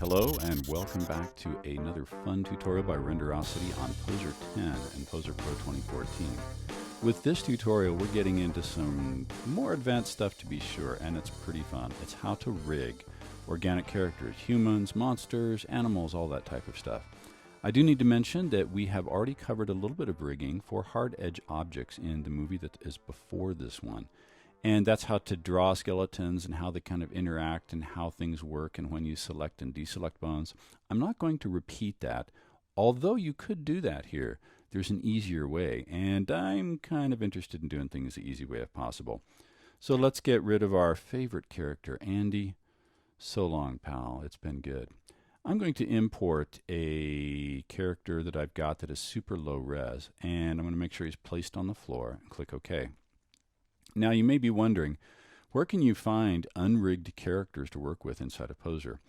Hello and welcome back to another fun tutorial by Renderosity on POSER 10 and POSER Pro 2014. With this tutorial we're getting into some more advanced stuff to be sure, and it's pretty fun. It's how to rig organic characters, humans, monsters, animals, all that type of stuff. I do need to mention that we have already covered a little bit of rigging for hard edge objects in the movie that is before this one. And that's how to draw skeletons and how they kind of interact and how things work and when you select and deselect bones. I'm not going to repeat that, although you could do that here. There's an easier way, and I'm kind of interested in doing things the easy way if possible. So let's get rid of our favorite character, Andy. So long, pal. It's been good. I'm going to import a character that I've got that is super low res, and I'm going to make sure he's placed on the floor and click OK. Now you may be wondering, where can you find unrigged characters to work with inside of POSER?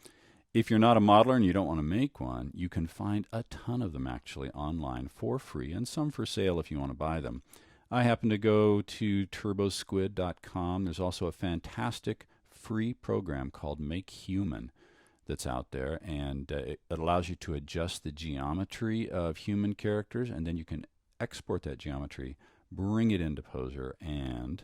If you're not a modeler and you don't want to make one, you can find a ton of them actually online for free and some for sale if you want to buy them. I happen to go to turbosquid.com. There's also a fantastic free program called Make Human that's out there, and it allows you to adjust the geometry of human characters, and then you can export that geometry, bring it into POSER, and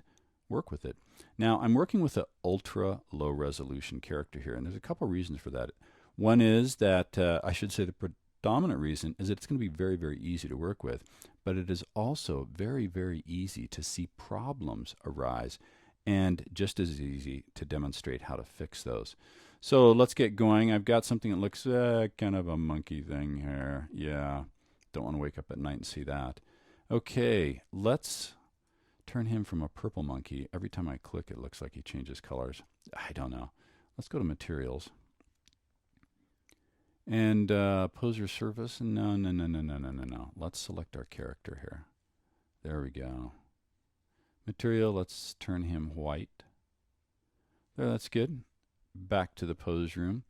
work with it. Now I'm working with an ultra low resolution character here, and there's a couple reasons for that. One is that I should say the predominant reason is that it's going to be very, very easy to work with, but it is also very, very easy to see problems arise and just as easy to demonstrate how to fix those. So let's get going. I've got something that looks kind of a monkey thing here. Yeah, don't want to wake up at night and see that. Okay, let's turn him from a purple monkey. Every time I click, it looks like he changes colors. I don't know. Let's go to Materials. And POSER Surface. No. Let's select our character here. There we go. Material, let's turn him white. There, that's good. Back to the pose room.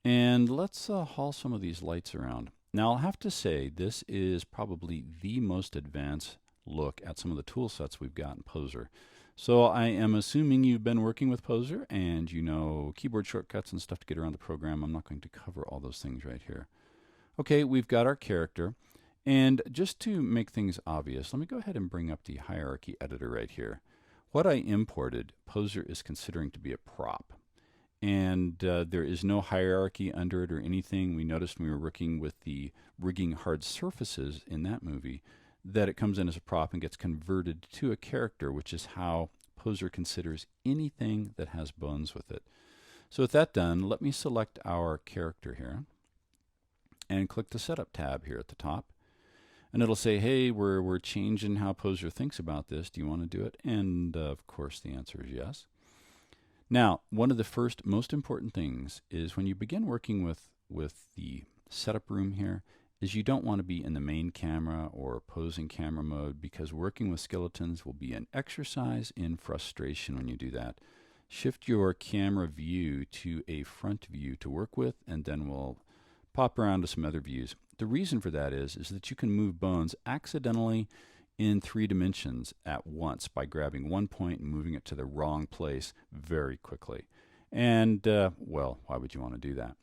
And let's haul some of these lights around. Now I'll have to say this is probably the most advanced look at some of the tool sets we've got in POSER. So I am assuming you've been working with POSER and you know keyboard shortcuts and stuff to get around the program. I'm not going to cover all those things right here. Okay, we've got our character, and just to make things obvious, let me go ahead and bring up the hierarchy editor right here. What I imported, POSER is considering to be a prop. And there is no hierarchy under it or anything. We noticed when we were working with the rigging hard surfaces in that movie that it comes in as a prop and gets converted to a character, which is how POSER considers anything that has bones with it. So with that done, let me select our character here and click the Setup tab here at the top. And it'll say, hey, we're changing how POSER thinks about this. Do you want to do it? And of course the answer is yes. Now, one of the first most important things is when you begin working with the setup room here is you don't want to be in the main camera or posing camera mode, because working with skeletons will be an exercise in frustration when you do that. Shift your camera view to a front view to work with, and then we'll pop around to some other views. The reason for that is that you can move bones accidentally in 3 dimensions at once by grabbing one point and moving it to the wrong place very quickly. And, well, why would you want to do that?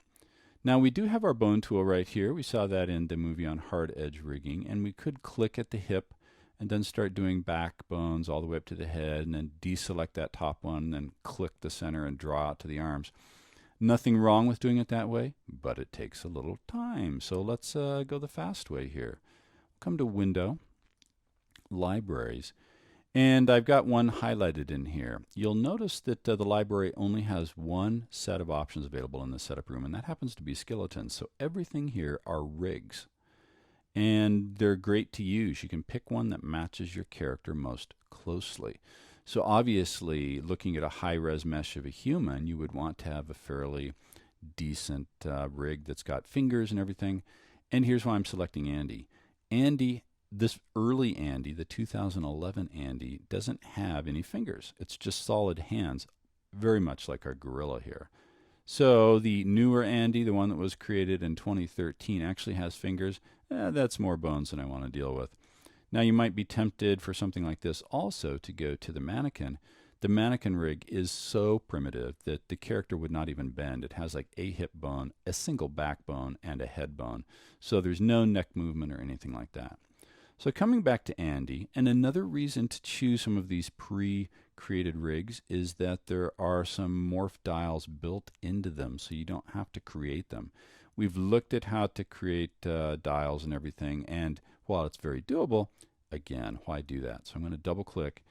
Now, we do have our bone tool right here. We saw that in the movie on hard edge rigging, and we could click at the hip and then start doing back bones all the way up to the head, and then deselect that top one, and then click the center and draw out to the arms. Nothing wrong with doing it that way, but it takes a little time. So let's go the fast way here. Come to Window, Libraries, and I've got one highlighted in here. You'll notice that the library only has one set of options available in the setup room, and that happens to be skeletons. So everything here are rigs, and they're great to use. You can pick one that matches your character most closely. So obviously, looking at a high-res mesh of a human, you would want to have a fairly decent rig that's got fingers and everything. And here's why I'm selecting Andy. This early Andy, the 2011 Andy, doesn't have any fingers. It's just solid hands, very much like our gorilla here. So the newer Andy, the one that was created in 2013, actually has fingers. That's more bones than I want to deal with. Now you might be tempted for something like this also to go to the mannequin The mannequin rig is so primitive that the character would not even bend. It has like a hip bone, a single backbone, and a head bone. So there's no neck movement or anything like that. So coming back to Andy, and another reason to choose some of these pre-created rigs is that there are some morph dials built into them, so you don't have to create them. We've looked at how to create dials and everything, and while it's very doable, again, why do that? So I'm going to double click.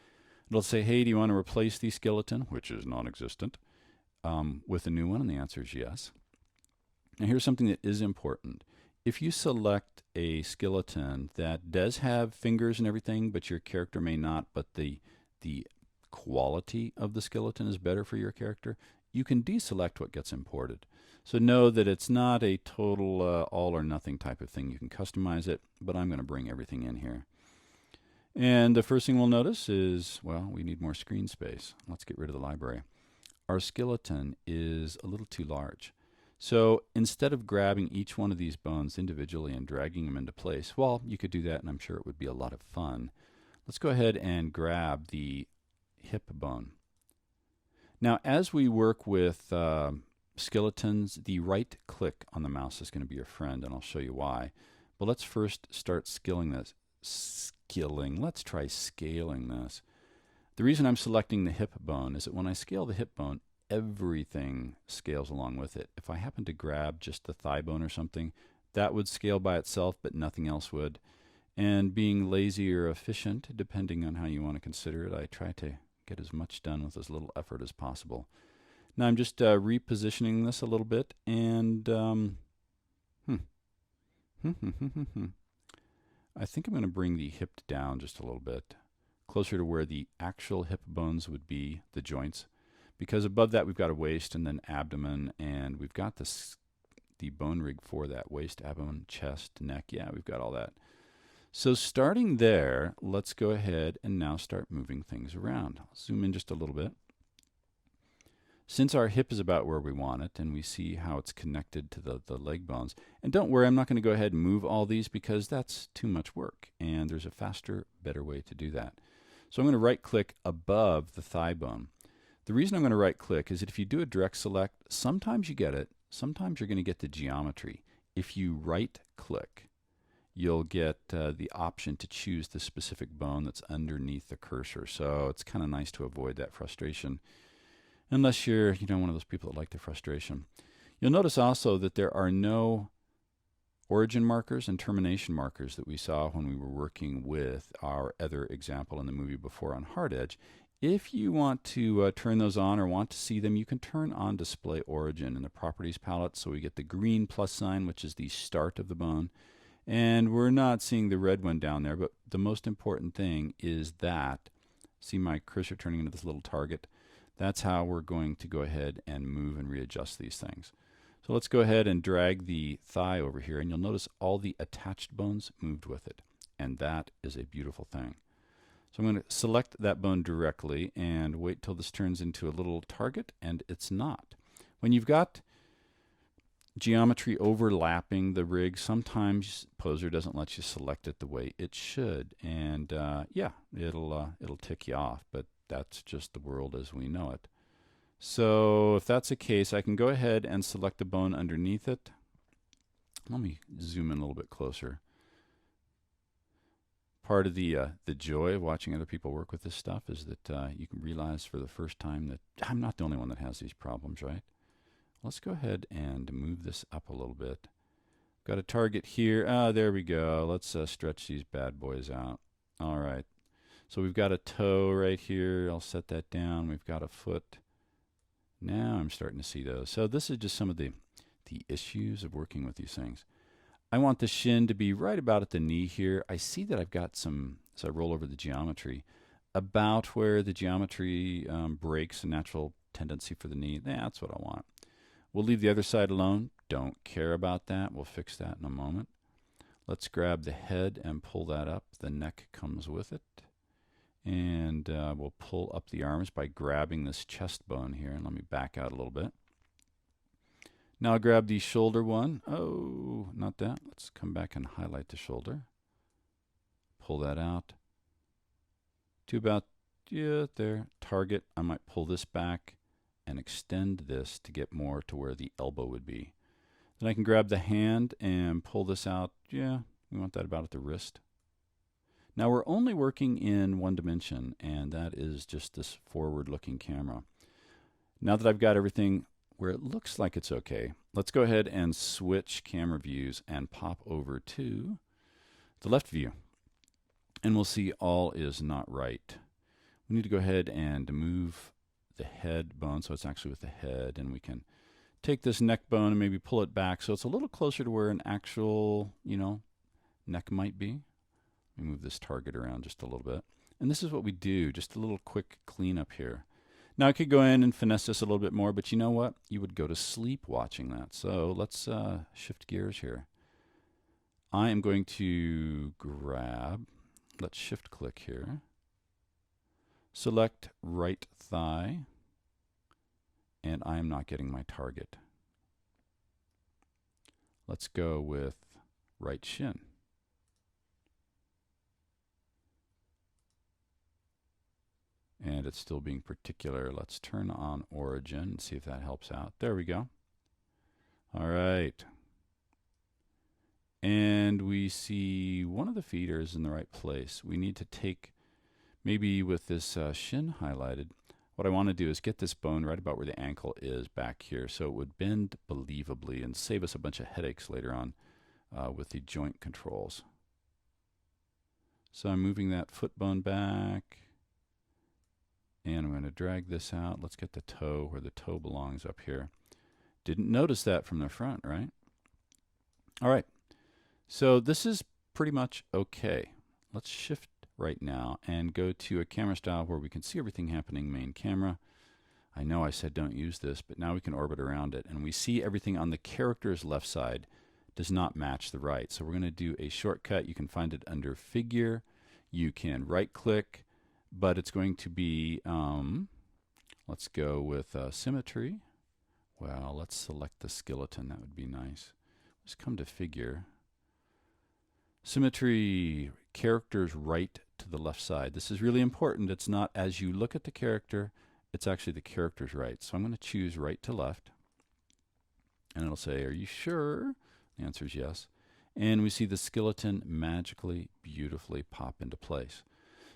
It'll say, hey, do you want to replace the skeleton, which is non-existent, with a new one? And the answer is yes. Now here's something that is important. If you select a skeleton that does have fingers and everything, but your character may not, but the quality of the skeleton is better for your character, you can deselect what gets imported. So know that it's not a total all or nothing type of thing. You can customize it, but I'm going to bring everything in here. And the first thing we'll notice is, well, we need more screen space. Let's get rid of the library. Our skeleton is a little too large. So instead of grabbing each one of these bones individually and dragging them into place, well, you could do that, and I'm sure it would be a lot of fun. Let's go ahead and grab the hip bone. Now, as we work with skeletons, the right click on the mouse is going to be your friend, and I'll show you why. But let's first start scaling this. Let's try scaling this. The reason I'm selecting the hip bone is that when I scale the hip bone, everything scales along with it. If I happen to grab just the thigh bone or something, that would scale by itself, but nothing else would. And being lazy or efficient, depending on how you want to consider it, I try to get as much done with as little effort as possible. Now I'm just repositioning this a little bit, and I think I'm going to bring the hip down just a little bit, closer to where the actual hip bones would be, the joints. Because above that we've got a waist and then abdomen, and we've got the bone rig for that waist, abdomen, chest, neck. Yeah, we've got all that. So starting there, let's go ahead and now start moving things around. I'll zoom in just a little bit. Since our hip is about where we want it, and we see how it's connected to the leg bones, and don't worry, I'm not going to go ahead and move all these because that's too much work, and there's a faster, better way to do that. So I'm going to right click above the thigh bone. The reason I'm going to right click is that if you do a direct select, sometimes you get it, sometimes you're going to get the geometry. If you right click, you'll get the option to choose the specific bone that's underneath the cursor. So it's kind of nice to avoid that frustration, unless you're one of those people that like the frustration. You'll notice also that there are no origin markers and termination markers that we saw when we were working with our other example in the movie before on Hard Edge. If you want to turn those on or want to see them, you can turn on display origin in the properties palette. So we get the green plus sign, which is the start of the bone. And we're not seeing the red one down there, but the most important thing is that, see my cursor turning into this little target? That's how we're going to go ahead and move and readjust these things. So let's go ahead and drag the thigh over here, and you'll notice all the attached bones moved with it. And that is a beautiful thing. So I'm going to select that bone directly and wait till this turns into a little target, and it's not. When you've got geometry overlapping the rig, sometimes POSER doesn't let you select it the way it should, and yeah, it'll tick you off, but that's just the world as we know it. So if that's the case, I can go ahead and select the bone underneath it. Let me zoom in a little bit closer. Part of the joy of watching other people work with this stuff is that you can realize for the first time that I'm not the only one that has these problems, right? Let's go ahead and move this up a little bit. Got a target here. There we go. Let's stretch these bad boys out. All right. So we've got a toe right here. I'll set that down. We've got a foot. Now I'm starting to see those. So this is just some of the issues of working with these things. I want the shin to be right about at the knee here. I see that I've got some, as I roll over the geometry, about where the geometry breaks a natural tendency for the knee. That's what I want. We'll leave the other side alone. Don't care about that. We'll fix that in a moment. Let's grab the head and pull that up. The neck comes with it. And we'll pull up the arms by grabbing this chest bone here. And let me back out a little bit. Now I'll grab the shoulder one. Oh, not that. Let's come back and highlight the shoulder. Pull that out to about there. Target, I might pull this back and extend this to get more to where the elbow would be. Then I can grab the hand and pull this out. Yeah, we want that about at the wrist. Now we're only working in one dimension, and that is just this forward-looking camera. Now that I've got everything where it looks like it's okay, let's go ahead and switch camera views and pop over to the left view. And we'll see all is not right. We need to go ahead and move the head bone so it's actually with the head, and we can take this neck bone and maybe pull it back so it's a little closer to where an actual, neck might be. Let me move this target around just a little bit. And this is what we do, just a little quick cleanup here. Now I could go in and finesse this a little bit more, but you know what? You would go to sleep watching that. So let's shift gears here. I am going to grab, let's shift click here. Select right thigh, and I am not getting my target. Let's go with right shin. And it's still being particular. Let's turn on origin and see if that helps out. There we go. All right. And we see one of the feet is in the right place. We need to take, maybe with this shin highlighted, what I want to do is get this bone right about where the ankle is back here so it would bend believably and save us a bunch of headaches later on with the joint controls. So I'm moving that foot bone back. And I'm going to drag this out. Let's get the toe where the toe belongs up here. Didn't notice that from the front, right? All right. So this is pretty much okay. Let's shift right now and go to a camera style where we can see everything happening main camera. I know I said don't use this, but now we can orbit around it. And we see everything on the character's left side does not match the right. So we're going to do a shortcut. You can find it under figure. You can right click. But it's going to be, let's go with symmetry. Well, let's select the skeleton. That would be nice. Let's come to figure. Symmetry, characters right to the left side. This is really important. It's not as you look at the character, it's actually the character's right. So I'm going to choose right to left. And it'll say, are you sure? The answer is yes. And we see the skeleton magically, beautifully pop into place.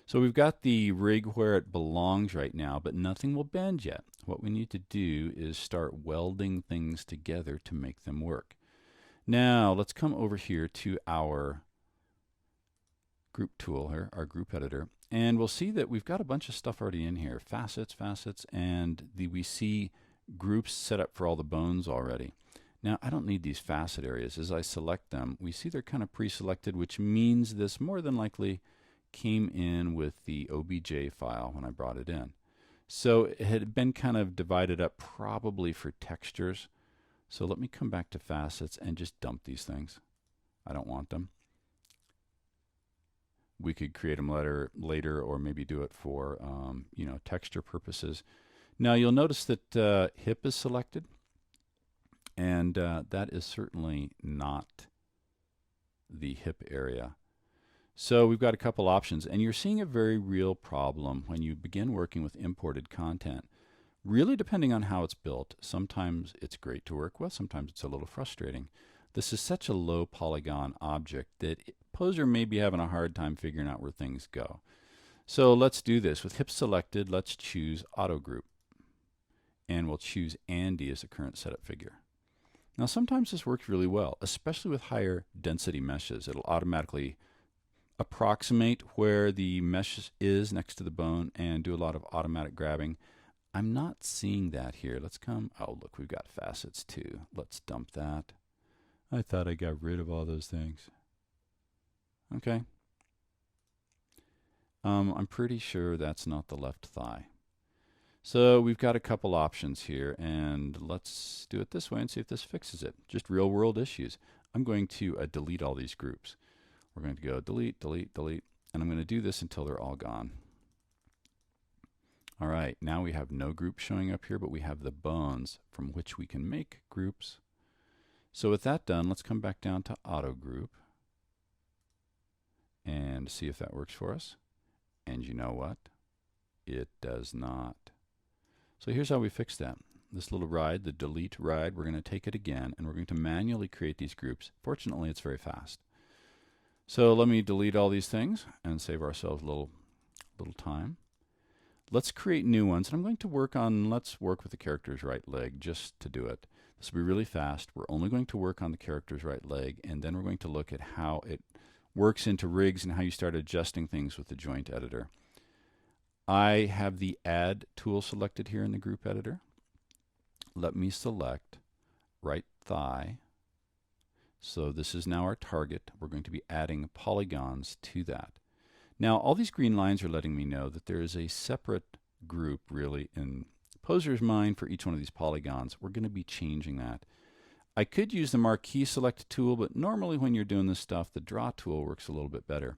So we've got the rig where it belongs right now, but nothing will bend yet. What we need to do is start welding things together to make them work. Now let's come over here to our group tool here, our group editor, and we'll see that we've got a bunch of stuff already in here. Facets, and we see groups set up for all the bones already. Now I don't need these facet areas. As I select them, we see they're kind of pre-selected, which means this more than likely came in with the OBJ file when I brought it in. So it had been kind of divided up probably for textures. So let me come back to facets and just dump these things. I don't want them. We could create them later or maybe do it for texture purposes. Now you'll notice that hip is selected, and that is certainly not the hip area. So we've got a couple options, and you're seeing a very real problem when you begin working with imported content. Really depending on how it's built, sometimes it's great to work with, sometimes it's a little frustrating. This is such a low polygon object that POSER may be having a hard time figuring out where things go. So let's do this. With hip selected, let's choose auto group, and we'll choose Andy as the current setup figure. Now sometimes this works really well, especially with higher density meshes. It'll automatically approximate where the mesh is next to the bone and do a lot of automatic grabbing. I'm not seeing that here. Let's come, oh look, we've got facets too. Let's dump that. I thought I got rid of all those things. Okay. I'm pretty sure that's not the left thigh. So we've got a couple options here, and let's do it this way and see if this fixes it. Just real world issues. I'm going to delete all these groups. We're going to go delete, delete, delete, and I'm going to do this until they're all gone. All right, now we have no group showing up here, but we have the bones from which we can make groups. So with that done, let's come back down to auto group and see if that works for us. And you know what? It does not. So here's how we fix that. This little ride, the delete ride, we're going to take it again, and we're going to manually create these groups. Fortunately, it's very fast. So let me delete all these things and save ourselves a little time. Let's create new ones, and I'm going to let's work with the character's right leg just to do it. This will be really fast. We're only going to work on the character's right leg, and then we're going to look at how it works into rigs and how you start adjusting things with the joint editor. I have the Add tool selected here in the group editor. Let me select right thigh. So this is now our target. We're going to be adding polygons to that. Now, all these green lines are letting me know that there is a separate group really in Poser's mind for each one of these polygons. We're going to be changing that. I could use the marquee select tool, but normally when you're doing this stuff, the draw tool works a little bit better.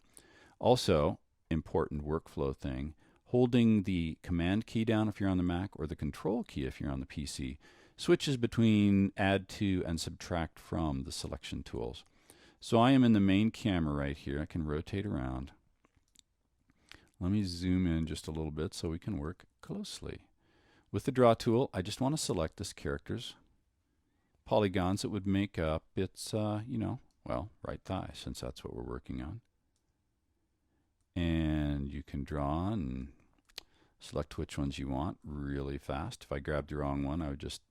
Also, important workflow thing, holding the command key down if you're on the Mac or the control key if you're on the PC switches between add to and subtract from the selection tools. So I am in the main camera right here. I can rotate around. Let me zoom in just a little bit so we can work closely. With the draw tool, I just want to select this character's polygons that would make up its, well, right thigh, since that's what we're working on. And you can draw and select which ones you want really fast. If I grabbed the wrong one, I would just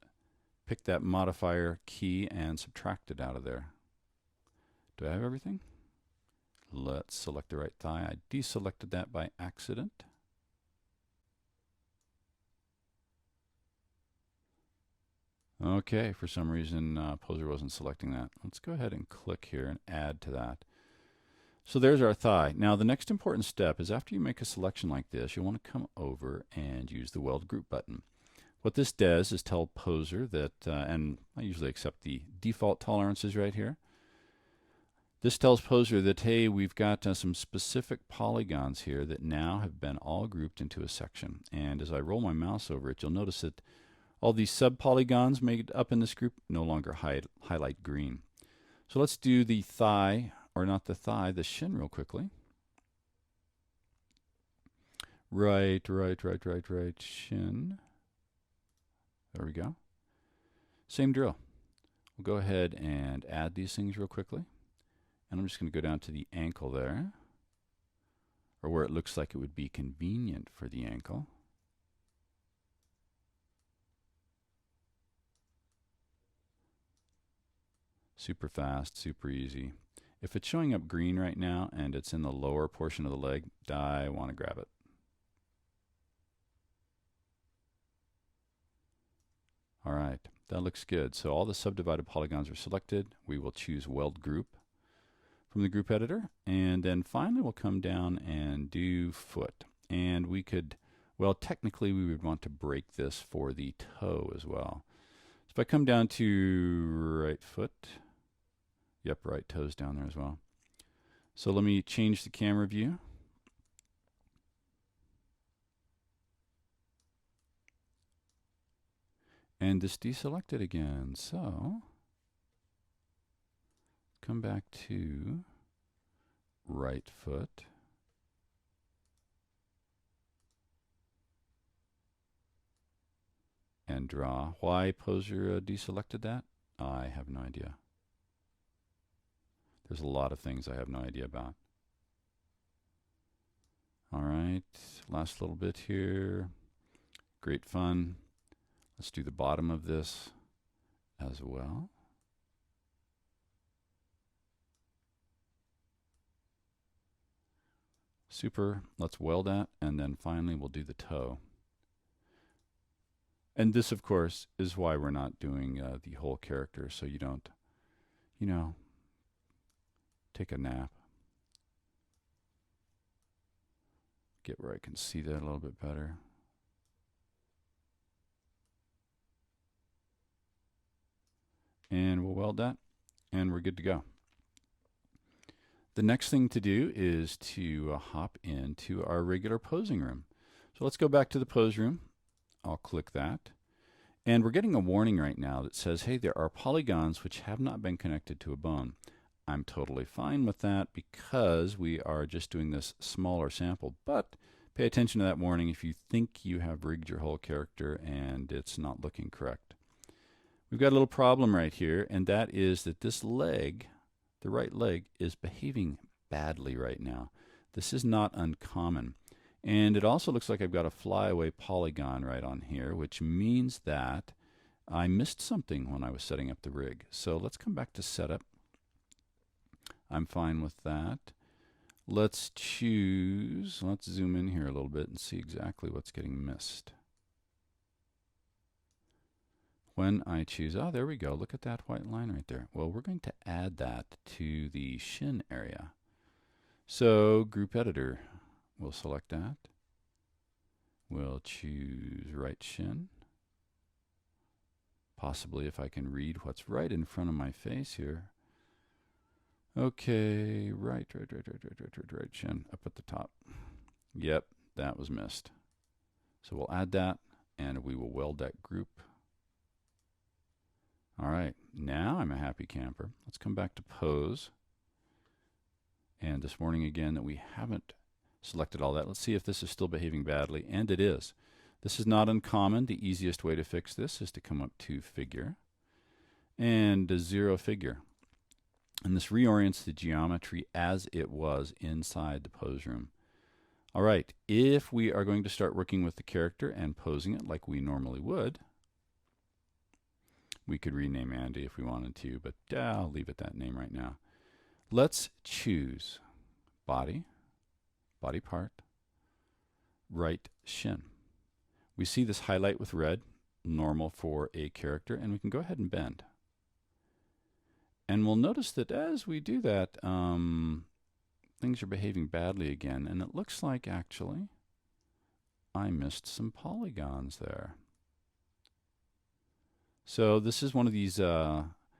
pick that modifier key and subtract it out of there. Do I have everything? Let's select the right thigh. I deselected that by accident. Okay, for some reason Poser wasn't selecting that. Let's go ahead and click here and add to that. So there's our thigh. Now the next important step is after you make a selection like this, you'll want to come over and use the Weld Group button. What this does is tell Poser that, and I usually accept the default tolerances right here. This tells Poser that, hey, we've got some specific polygons here that now have been all grouped into a section. And as I roll my mouse over it, you'll notice that all these sub-polygons made up in this group no longer highlight green. So let's do the thigh, or not the thigh, the shin real quickly. Right, shin. There we go. Same drill. We'll go ahead and add these things real quickly. And I'm just going to go down to the ankle there, or where it looks like it would be convenient for the ankle. Super fast, super easy. If it's showing up green right now and it's in the lower portion of the leg, I want to grab it. All right, that looks good. So all the subdivided polygons are selected. We will choose Weld Group from the group editor. And then finally we'll come down and do foot. And we could, well, technically we would want to break this for the toe as well. So if I come down to right foot, yep, right toe's down there as well. So let me change the camera view. And this deselected again. So come back to right foot. And draw. Why Poser deselected that? I have no idea. There's a lot of things I have no idea about. All right, last little bit here. Great fun. Let's do the bottom of this as well. Super. Let's weld that, and then finally we'll do the toe. And this, of course, is why we're not doing the whole character, so you don't, take a nap. Get where I can see that a little bit better. And we'll weld that, and we're good to go. The next thing to do is to hop into our regular posing room. So let's go back to the pose room. I'll click that. And we're getting a warning right now that says, hey, there are polygons which have not been connected to a bone. I'm totally fine with that because we are just doing this smaller sample. But Pay attention to that warning if you think you have rigged your whole character and it's not looking correct. We've got a little problem right here, and that is that this leg, the right leg, is behaving badly right now. This is not uncommon. And it also looks like I've got a flyaway polygon right on here, which means that I missed something when I was setting up the rig. So let's come back to setup. I'm fine with that. Let's choose, let's zoom in here a little bit and see exactly what's getting missed. When I choose, oh, there we go. Look at that white line right there. Well, we're going to add that to the shin area. So group editor, we'll select that. We'll choose right shin. Possibly if I can read what's right in front of my face here. Okay, right shin up at the top. Yep, that was missed. So we'll add that and we will weld that group. All right, now I'm a happy camper. Let's come back to pose. And this warning again that we haven't selected all that. Let's see if this is still behaving badly, and it is. This is not uncommon. The easiest way to fix this is to come up to figure and zero figure. And this reorients the geometry as it was inside the pose room. All right, if we are going to start working with the character and posing it like we normally would, we could rename Andy if we wanted to, but I'll leave it that name right now. Let's choose body, body part, right shin. We see this highlight with red, normal for a character, and we can go ahead and bend. And we'll notice that as we do that, things are behaving badly again, and it looks like actually I missed some polygons there. So this is one of these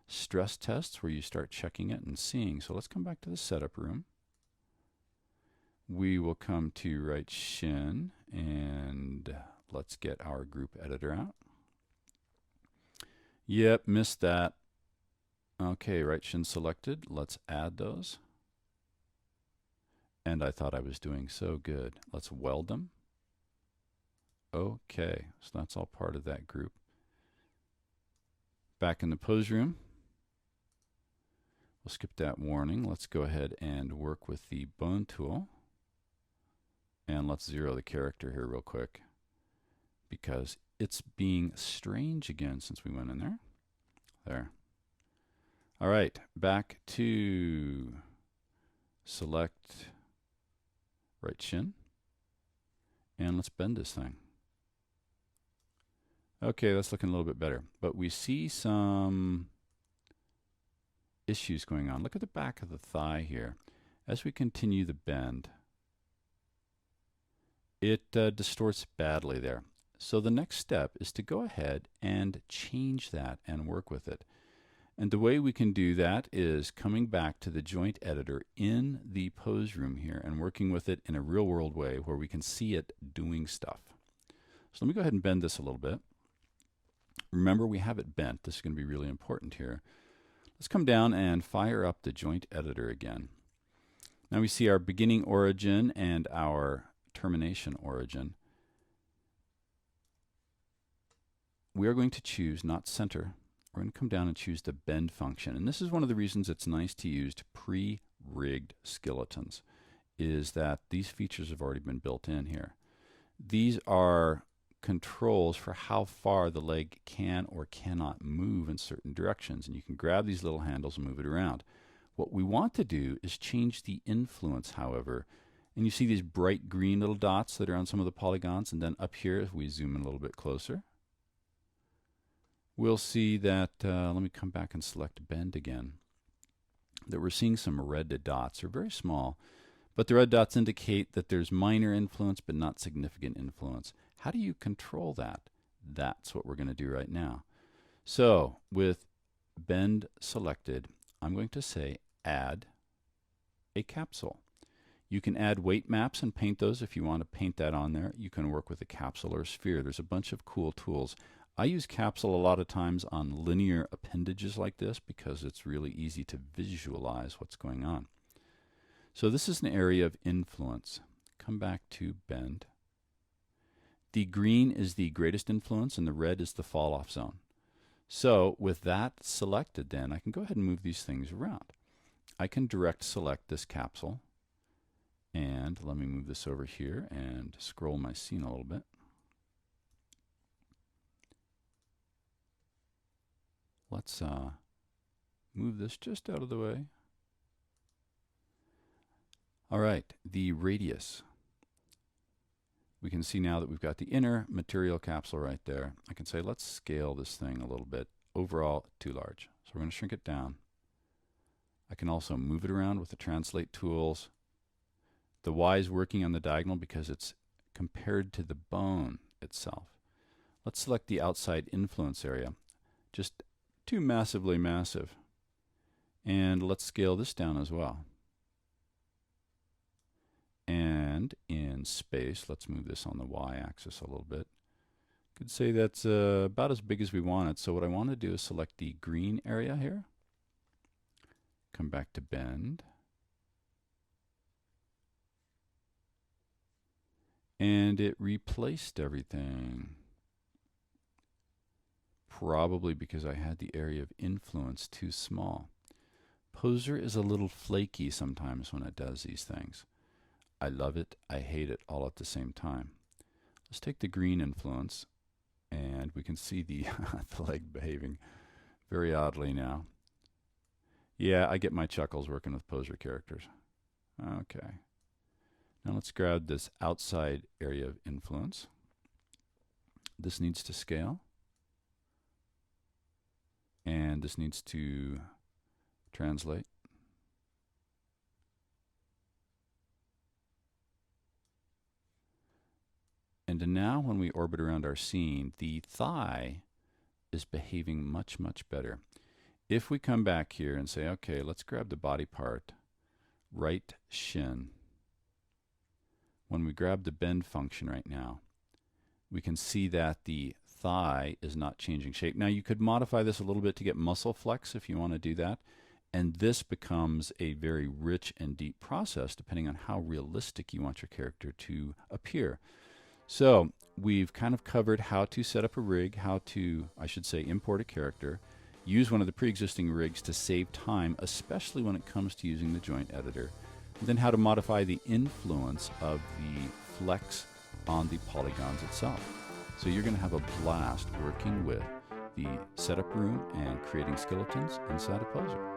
stress tests where you start checking it and seeing. So let's come back to the setup room. We will come to right shin and let's get our group editor out. Yep, missed that. Okay, right shin selected. Let's add those. And I thought I was doing so good. Let's weld them. Okay, so that's all part of that group. Back in the pose room. We'll skip that warning. Let's go ahead and work with the bone tool. And let's zero the character here real quick, because it's being strange again since we went in there. There. All right, back to select right shin. And let's bend this thing. Okay, that's looking a little bit better. But we see some issues going on. Look at the back of the thigh here. As we continue the bend, it distorts badly there. So the next step is to go ahead and change that and work with it. And the way we can do that is coming back to the joint editor in the pose room here and working with it in a real world way where we can see it doing stuff. So let me go ahead and bend this a little bit. Remember, we have it bent. This is going to be really important here. Let's come down and fire up the joint editor again. Now we see our beginning origin and our termination origin. We are going to choose not center. We're going to come down and choose the bend function. And this is one of the reasons it's nice to use pre-rigged skeletons, is that these features have already been built in here. These are controls for how far the leg can or cannot move in certain directions, and you can grab these little handles and move it around. What we want to do is change the influence, however, and you see these bright green little dots that are on some of the polygons, and then up here, if we zoom in a little bit closer, we'll see that, let me come back and select bend again, that we're seeing some red dots. They're very small, but the red dots indicate that there's minor influence but not significant influence. How do you control that? That's what we're going to do right now. So with bend selected, I'm going to say add a capsule. You can add weight maps and paint those if you want to paint that on there. You can work with a capsule or a sphere. There's a bunch of cool tools. I use capsule a lot of times on linear appendages like this because it's really easy to visualize what's going on. So this is an area of influence. come back to bend. The green is the greatest influence and the red is the fall off zone. So with that selected, then I can go ahead and move these things around. I can direct select this capsule, and let me move this over here and scroll my scene a little bit. Let's move this just out of the way. All right, the radius. We can see now that we've got the inner material capsule right there. I can say, let's scale this thing a little bit. Overall, too large. So we're going to shrink it down. I can also move it around with the translate tools. The Y is working on the diagonal because it's compared to the bone itself. Let's select the outside influence area. Just too massively massive. And let's scale this down as well. And in space, let's move this on the Y-axis a little bit. Could say that's about as big as we want it. So what I want to do is select the green area here. Come back to bend. And it replaced everything. Probably because I had the area of influence too small. POSER is a little flaky sometimes when it does these things. I love it, I hate it all at the same time. Let's take the green influence, and we can see the, the leg behaving very oddly now. Yeah, I get my chuckles working with POSER characters. Okay. Now let's grab this outside area of influence. This needs to scale. And this needs to translate. And now when we orbit around our scene, the thigh is behaving much, much better. If we come back here and say, okay, let's grab the body part, right shin. When we grab the bend function right now, we can see that the thigh is not changing shape. Now you could modify this a little bit to get muscle flex if you want to do that. And this becomes a very rich and deep process depending on how realistic you want your character to appear. So we've kind of covered how to set up a rig, how to, I should say, import a character, use one of the pre-existing rigs to save time, especially when it comes to using the joint editor, and then how to modify the influence of the flex on the polygons itself. So you're going to have a blast working with the setup room and creating skeletons inside of POSER.